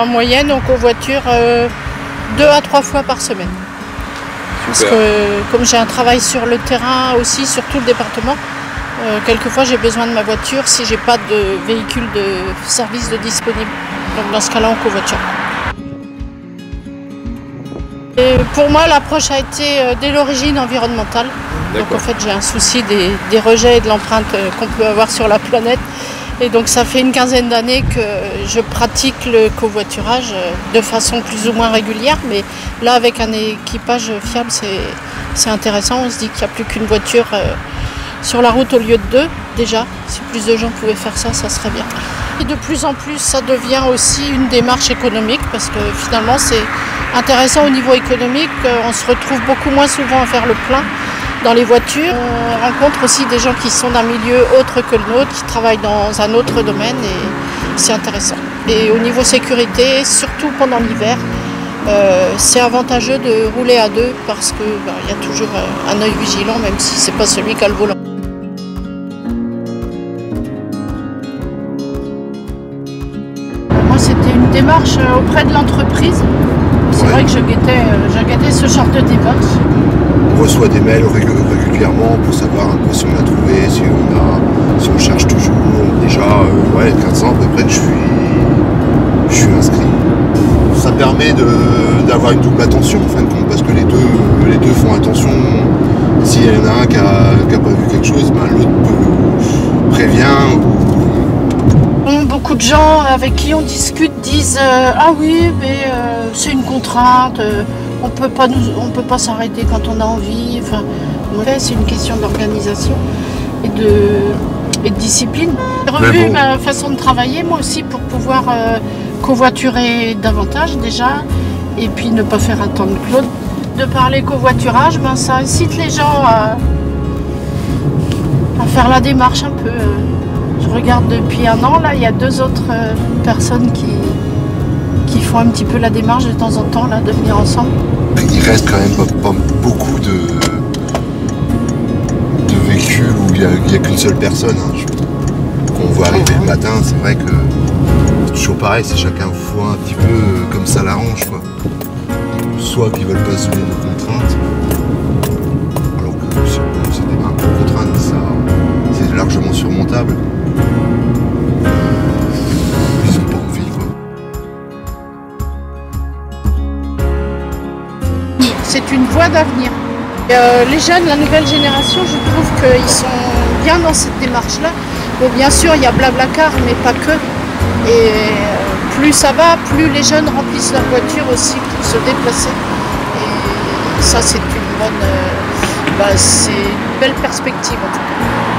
En moyenne, on covoiture 2 à 3 fois par semaine. Parce que comme j'ai un travail sur le terrain aussi, sur tout le département, quelquefois j'ai besoin de ma voiture si j'ai pas de véhicule de service de disponible. Donc dans ce cas-là, on covoiture. Et pour moi, l'approche a été dès l'origine environnementale. Donc en fait, j'ai un souci des rejets et de l'empreinte qu'on peut avoir sur la planète. Et donc ça fait une quinzaine d'années que je pratique le covoiturage de façon plus ou moins régulière. Mais là, avec un équipage fiable, c'est intéressant. On se dit qu'il n'y a plus qu'une voiture sur la route au lieu de 2 déjà. Si plus de gens pouvaient faire ça, ça serait bien. Et de plus en plus, ça devient aussi une démarche économique parce que finalement, c'est intéressant au niveau économique. On se retrouve beaucoup moins souvent à faire le plein dans les voitures. On rencontre aussi des gens qui sont d'un milieu autre que le nôtre, qui travaillent dans un autre domaine et c'est intéressant. Et au niveau sécurité, surtout pendant l'hiver, c'est avantageux de rouler à 2 parce qu'il y a toujours un œil vigilant, même si c'est pas celui qui a le volant. Moi, c'était une démarche auprès de l'entreprise. C'est vrai que je guettais ce genre de démarche. On reçoit des mails régulièrement pour savoir un peu si on a trouvé, si on cherche toujours. Déjà, 15 ans à peu près que je suis inscrit. Ça permet d'avoir une double attention en fin de compte, parce que les deux font attention. S'il y en a un qui a pas vu quelque chose, l'autre prévient. Beaucoup de gens avec qui on discute disent ah oui, mais c'est une contrainte. On peut pas s'arrêter quand on a envie. Enfin, c'est une question d'organisation et de discipline. J'ai revu ma façon de travailler, moi aussi, pour pouvoir covoiturer davantage déjà, et puis ne pas faire attendre Claude. De parler covoiturage, ça incite les gens à faire la démarche un peu. Je regarde depuis un an, là, il y a 2 autres personnes qui font un petit peu la démarche de temps en temps, là, de venir ensemble. Il reste quand même pas beaucoup de véhicules où il n'y a qu'une seule personne. Qu'on voit arriver le matin, c'est vrai que c'est toujours pareil, c'est chacun voit un petit peu comme ça l'arrange, quoi. Soit qu'ils veulent pas se soumettre de contraintes, alors que c'est un peu de contraintes, ça c'est largement surmontable. Ils ont pas envie, quoi. C'est une voie d'avenir. Les jeunes, la nouvelle génération, je trouve qu'ils sont bien dans cette démarche-là. Bon, bien sûr, il y a Blablacar, mais pas que. Et plus ça va, plus les jeunes remplissent leur voiture aussi pour se déplacer. Et ça, c'est une bonne, c'est une belle perspective en tout cas.